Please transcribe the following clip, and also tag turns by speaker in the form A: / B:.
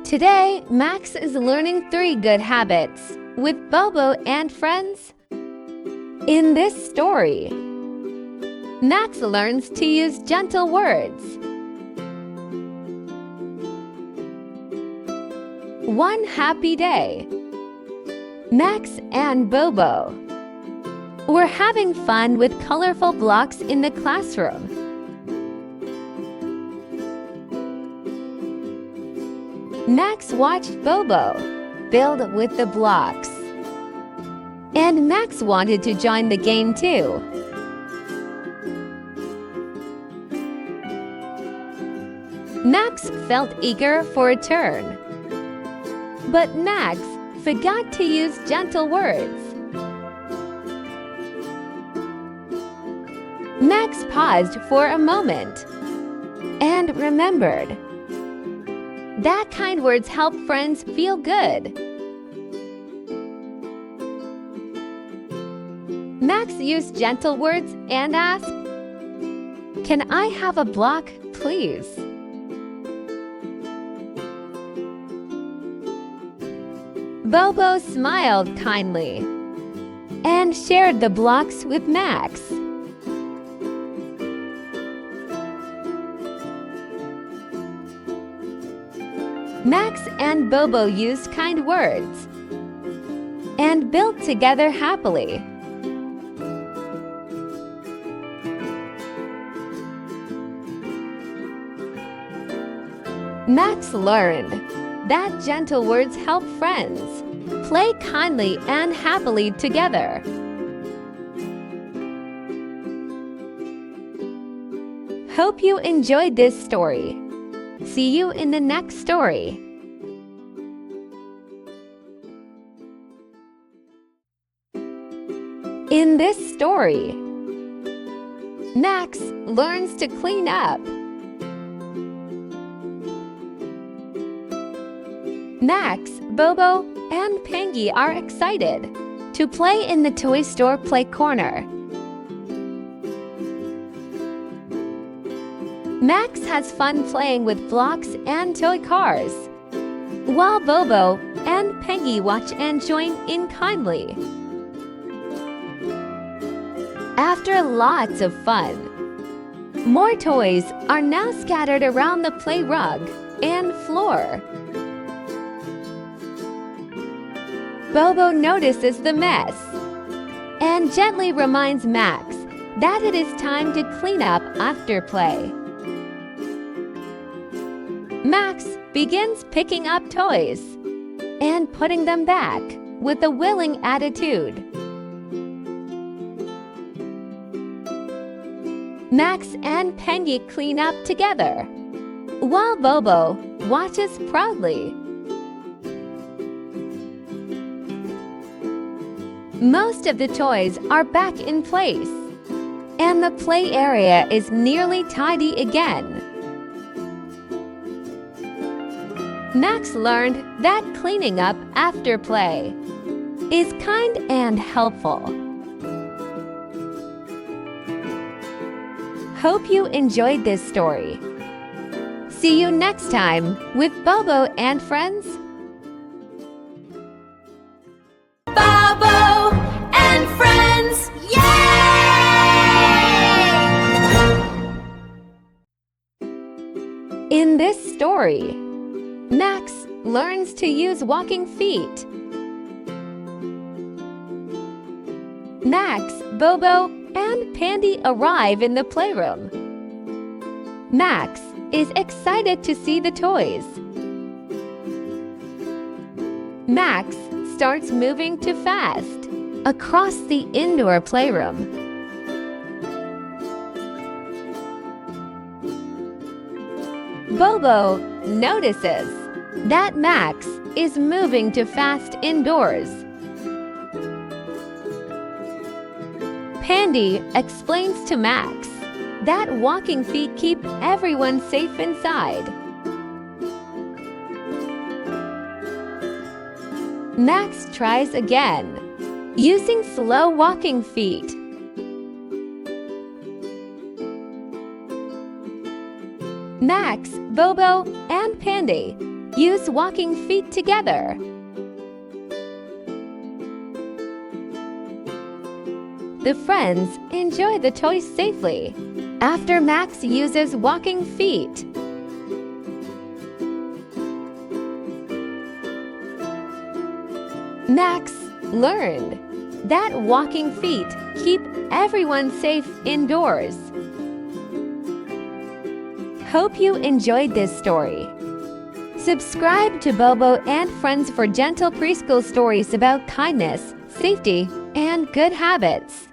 A: Today, Max is learning 3 good habits with Bobo and friends. In this story, Max learns to use gentle words. One happy day, Max and Bobo were having fun with colorful blocks in the classroom. Max watched Bobo build with the blocks, and Max wanted to join the game too. Max felt eager for a turn, but Max forgot to use gentle words. Max paused for a moment and remembered that kind words help friends feel good. Max used gentle words and asked, "Can I have a block, please?" Bobo smiled kindly and shared the blocks with Max. Max and Bobo used kind words and built together happily. Max learned that gentle words help friends play kindly and happily together. Hope you enjoyed this story. See you in the next story. In this story, Max learns to clean up. Max, Bobo, and Pengy are excited to play in the toy store play corner. Max has fun playing with blocks and toy cars, while Bobo and Pengy watch and join in kindly. After lots of fun, more toys are now scattered around the play rug and floor. Bobo notices the mess and gently reminds Max that it is time to clean up after play. Max begins picking up toys and putting them back with a willing attitude. Max and Pengy clean up together, while Bobo watches proudly. Most of the toys are back in place, and the play area is nearly tidy again. Max learned that cleaning up after play is kind and helpful. Hope you enjoyed this story. See you next time with Bobo and friends.
B: Bobo and friends, yay!
A: In this story, Max learns to use walking feet. Max, Bobo, and Pandy arrive in the playroom. Max is excited to see the toys. Max starts moving too fast across the indoor playroom. Bobo notices that Max is moving too fast indoors. Pandy explains to Max that walking feet keep everyone safe inside. Max tries again, using slow walking feet. Max, Bobo, and Pandy use walking feet together. The friends enjoy the toys safely after Max uses walking feet. Max learned that walking feet keep everyone safe indoors. Hope you enjoyed this story. Subscribe to Bobo and Friends for gentle preschool stories about kindness, safety, and good habits.